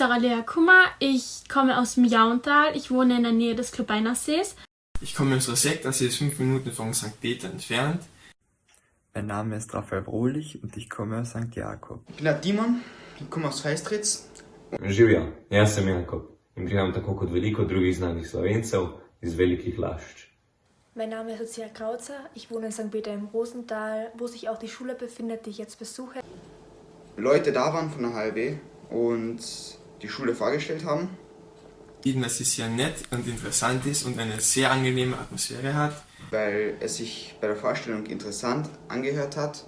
Sarah Lea Kummer, ich komme aus dem Jauntal, ich wohne in der Nähe des Klobeinersees. Ich komme aus Rosegg, das ist 5 Minuten von St. Peter entfernt. Mein Name ist Raphael Brolich und ich komme aus St. Jakob. Ich bin der Timon, ich komme aus Feistritz. Živjo, jaz sem Jakob in prihajam tako kot veliko drugih znanih Slovencev iz velikih Lašč. Mein Name ist Lucia Krauzer, ich wohne in St. Peter im Rosental, wo sich auch die Schule befindet, die ich jetzt besuche. Leute da waren von der HLB und die Schule vorgestellt haben. Dass es sehr nett und interessant ist und eine sehr angenehme Atmosphäre hat. Weil es sich bei der Vorstellung interessant angehört hat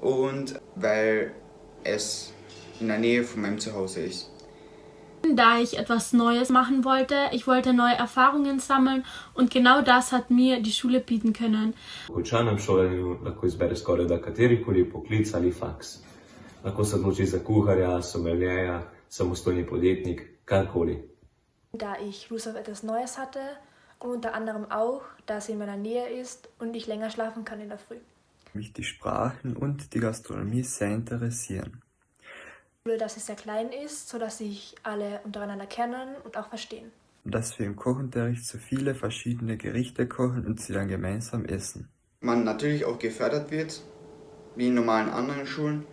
und weil es in der Nähe von meinem Zuhause ist. Da ich etwas Neues machen wollte, ich wollte neue Erfahrungen sammeln und genau das hat mir die Schule bieten können. V končanem šolanju lahko izbere skorajda katerikoli poklic ali faks. Lahko se odloči za kuharja, someljeja, samostojni podjetnik, karkoli. Da ich Lust auf etwas Neues hatte und unter anderem auch, da sie in meiner Nähe ist und ich länger schlafen kann in der Früh. Mich die Sprachen und die Gastronomie sehr interessieren. Dass sie sehr klein ist, sodass sich alle untereinander kennen und auch verstehen. Und dass wir im Kochunterricht so viele verschiedene Gerichte kochen und sie dann gemeinsam essen. Man natürlich auch gefördert wird, wie in normalen anderen Schulen,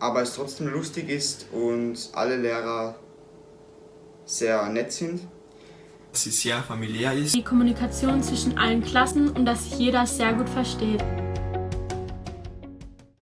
aber es trotzdem lustig ist und alle Lehrer sehr nett sind. Dass es sehr familiär ist. Die Kommunikation zwischen allen Klassen und dass sich jeder sehr gut versteht.